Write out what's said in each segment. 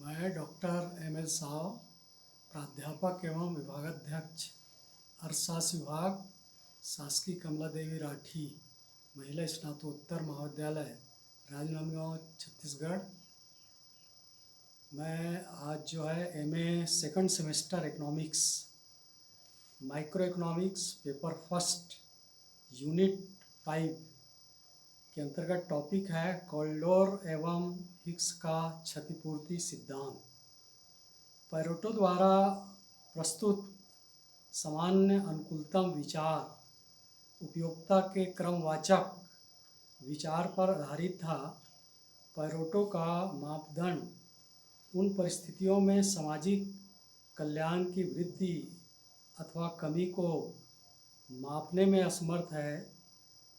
मैं doctor M L Sao, प्राध्यापक एवं विभागाध्यक्ष अर्थशास्त्र विभाग, शासकीय कमला देवी राठी महिला स्नातकोत्तर महाविद्यालय, राजनांदगांव, छत्तीसगढ़। मैं आज जो है MA second semester economics, micro economics paper first, unit 5 के अंतर्गत टॉपिक है कॉल्डोर एवं हिक्स का क्षतिपूर्ति सिद्धांत। पैरेटो द्वारा प्रस्तुत सामान्य अनुकूलतम विचार उपयोगिता के क्रमवाचक विचार पर आधारित था। पैरेटो का मापदंड उन परिस्थितियों में सामाजिक कल्याण की वृद्धि अथवा कमी को मापने में असमर्थ है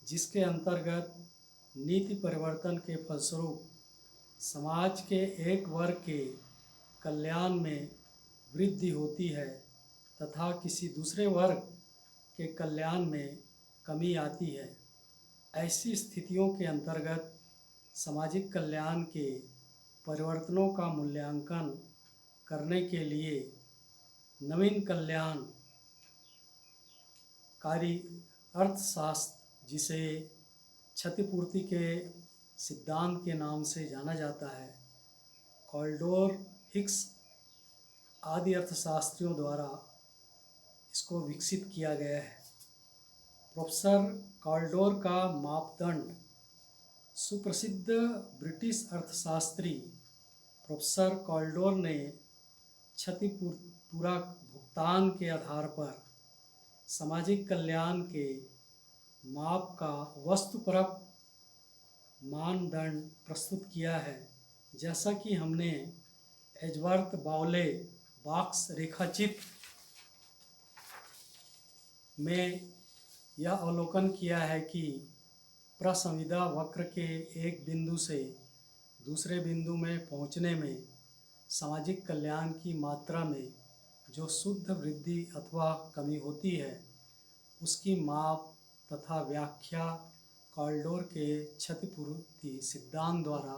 जिसके अंतर्गत नीति परिवर्तन के फलस्वरूप समाज के एक वर्ग के कल्याण में वृद्धि होती है तथा किसी दूसरे वर्ग के कल्याण में कमी आती है। ऐसी स्थितियों के अंतर्गत सामाजिक कल्याण के परिवर्तनों का मूल्यांकन करने के लिए नवीन कल्याणकारी अर्थशास्त्र, जिसे क्षतिपूर्ति के सिद्धांत के नाम से जाना जाता है, कॉल्डोर, हिक्स आदि अर्थशास्त्रियों द्वारा इसको विकसित किया गया है। प्रोफेसर कॉल्डोर का मापदंड सुप्रसिद्ध ब्रिटिश अर्थशास्त्री प्रोफेसर कॉल्डोर ने क्षतिपूरक भुगतान के आधार पर सामाजिक कल्याण के माप का वस्तुपरक मानदंड प्रस्तुत किया है। जैसा कि हमने एजवर्थ बाउले बॉक्स रेखाचित्र में यह अवलोकन किया है कि प्रसंविदा वक्र के एक बिंदु से दूसरे बिंदु में पहुंचने में सामाजिक कल्याण की मात्रा में जो शुद्ध वृद्धि अथवा कमी होती है, उसकी माप तथा व्याख्या कॉल्डोर के क्षतिपूर्ति सिद्धांत द्वारा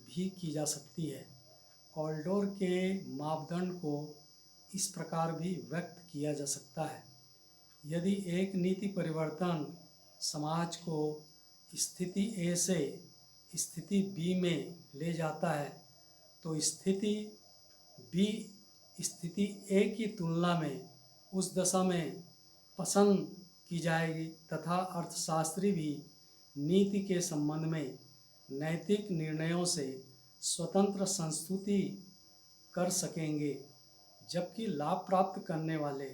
भी की जा सकती है। कॉल्डोर के मापदंड को इस प्रकार भी व्यक्त किया जा सकता है: यदि एक नीति परिवर्तन समाज को स्थिति ए से स्थिति बी में ले जाता है तो स्थिति बी स्थिति ए की तुलना में उस दशा में पसंद की जाएगी तथा अर्थशास्त्री भी नीति के संबंध में नैतिक निर्णयों से स्वतंत्र संस्तुति कर सकेंगे, जबकि लाभ प्राप्त करने वाले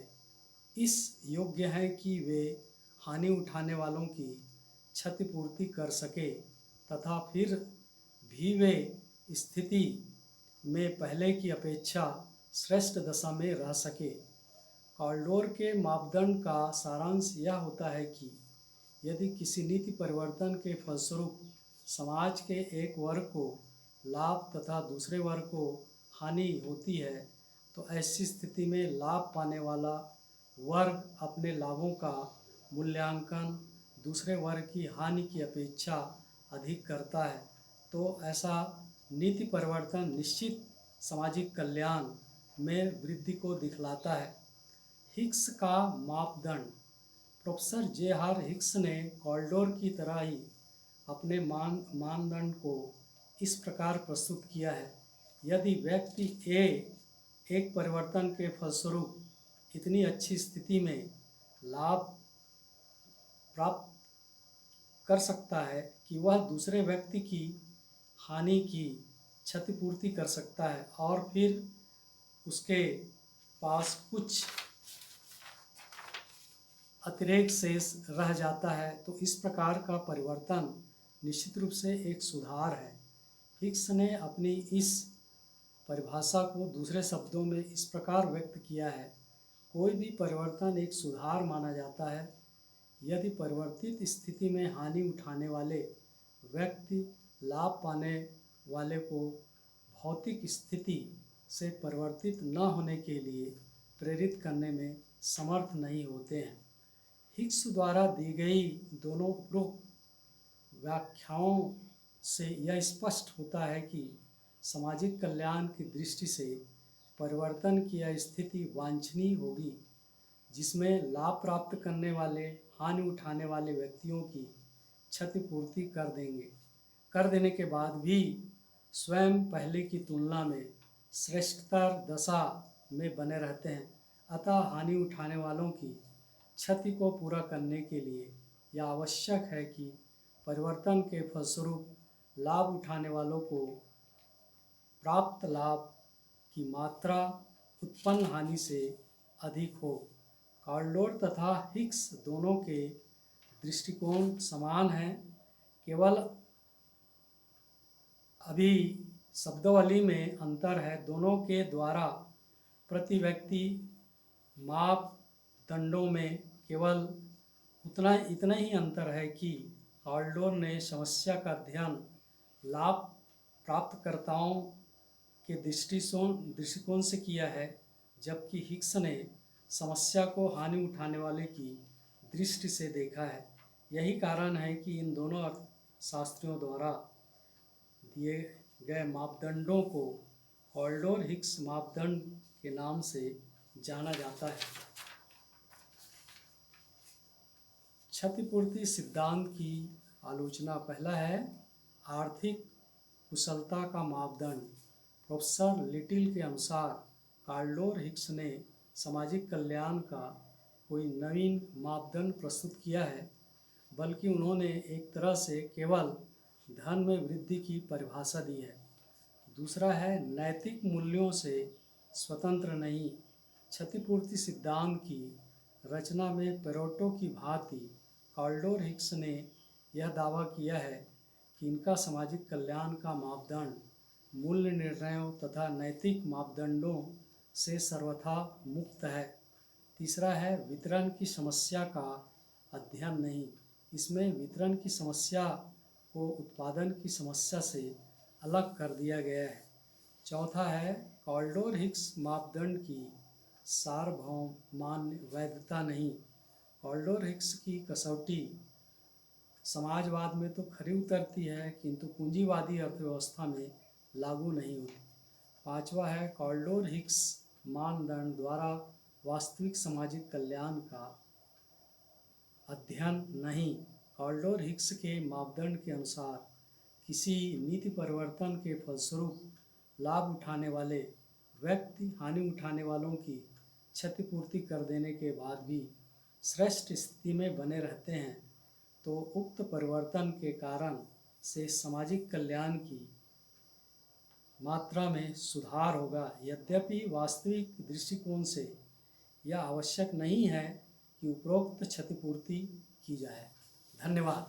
इस योग्य हैं कि वे हानि उठाने वालों की क्षतिपूर्ति कर सके तथा फिर भी वे स्थिति में पहले की अपेक्षा श्रेष्ठ दशा में रह सके। कॉल्डोर के मापदंड का सारांश यह होता है कि यदि किसी नीति परिवर्तन के फलस्वरूप समाज के एक वर्ग को लाभ तथा दूसरे वर्ग को हानि होती है तो ऐसी स्थिति में लाभ पाने वाला वर्ग अपने लाभों का मूल्यांकन दूसरे वर्ग की हानि की अपेक्षा अधिक करता है, तो ऐसा नीति परिवर्तन निश्चित सामाजिक कल्याण में वृद्धि को दिखलाता है। हिक्स का मापदंड प्रोफेसर जे आर हिक्स ने कॉल्डोर की तरह ही अपने मानदंड को इस प्रकार प्रस्तुत किया है: यदि व्यक्ति ए एक परिवर्तन के फलस्वरूप इतनी अच्छी स्थिति में लाभ प्राप्त कर सकता है कि वह दूसरे व्यक्ति की हानि की क्षतिपूर्ति कर सकता है और फिर उसके पास कुछ अतिरिक्त शेष रह जाता है, तो इस प्रकार का परिवर्तन निश्चित रूप से एक सुधार है। हिक्स ने अपनी इस परिभाषा को दूसरे शब्दों में इस प्रकार व्यक्त किया है: कोई भी परिवर्तन एक सुधार माना जाता है यदि परिवर्तित स्थिति में हानि उठाने वाले व्यक्ति लाभ पाने वाले को भौतिक स्थिति से परिवर्तित न होने के लिए प्रेरित करने में समर्थ नहीं होते हैं। हिक्स द्वारा दी गई दोनों उपरोक्त व्याख्याओं से यह स्पष्ट होता है कि सामाजिक कल्याण की दृष्टि से परिवर्तन की यह स्थिति वांछनीय होगी जिसमें लाभ प्राप्त करने वाले हानि उठाने वाले व्यक्तियों की क्षतिपूर्ति कर देने के बाद भी स्वयं पहले की तुलना में श्रेष्ठतर दशा में बने रहते हैं। अतः हानि उठाने वालों की क्षति को पूरा करने के लिए यह आवश्यक है कि परिवर्तन के फलस्वरूप लाभ उठाने वालों को प्राप्त लाभ की मात्रा उत्पन्न हानि से अधिक हो। कॉल्डोर तथा हिक्स दोनों के दृष्टिकोण समान हैं, केवल अभी शब्दावली में अंतर है। दोनों के द्वारा प्रति व्यक्ति मापदंडों में केवल इतना ही अंतर है कि कॉल्डोर ने समस्या का अध्ययन लाभ प्राप्तकर्ताओं के दृष्टिकोण से किया है, जबकि हिक्स ने समस्या को हानि उठाने वाले की दृष्टि से देखा है। यही कारण है कि इन दोनों अर्थशास्त्रियों द्वारा दिए गए मापदंडों को कॉल्डोर हिक्स मापदंड के नाम से जाना जाता है। क्षतिपूर्ति सिद्धांत की आलोचना। पहला है आर्थिक कुशलता का मापदंड। प्रोफेसर लिटिल के अनुसार कॉल्डोर हिक्स ने सामाजिक कल्याण का कोई नवीन मापदंड प्रस्तुत किया है, बल्कि उन्होंने एक तरह से केवल धन में वृद्धि की परिभाषा दी है। दूसरा है नैतिक मूल्यों से स्वतंत्र नहीं। क्षतिपूर्ति सिद्धांत की रचना में पेरेटो की भांति कॉल्डोर हिक्स ने यह दावा किया है कि इनका सामाजिक कल्याण का मापदंड मूल्य निर्णयों तथा नैतिक मापदंडों से सर्वथा मुक्त है। तीसरा है वितरण की समस्या का अध्ययन नहीं। इसमें वितरण की समस्या को उत्पादन की समस्या से अलग कर दिया गया है। चौथा है कॉल्डोर हिक्स मापदंड की सार्वभौम वैधता नहीं। कॉल्डोर हिक्स की कसौटी समाजवाद में तो खरी उतरती है, किंतु पूंजीवादी अर्थव्यवस्था में लागू नहीं होती। पांचवा है कॉल्डोर हिक्स मानदंड द्वारा वास्तविक सामाजिक कल्याण का अध्ययन नहीं। कॉल्डोर हिक्स के मापदंड के अनुसार किसी नीति परिवर्तन के फलस्वरूप लाभ उठाने वाले व्यक्ति हानि उठाने वालों की क्षतिपूर्ति कर देने के बाद भी श्रेष्ठ स्थिति में बने रहते हैं, तो उक्त परिवर्तन के कारण से सामाजिक कल्याण की मात्रा में सुधार होगा। यद्यपि वास्तविक दृष्टिकोण से यह आवश्यक नहीं है कि उपरोक्त क्षतिपूर्ति की जाए। धन्यवाद।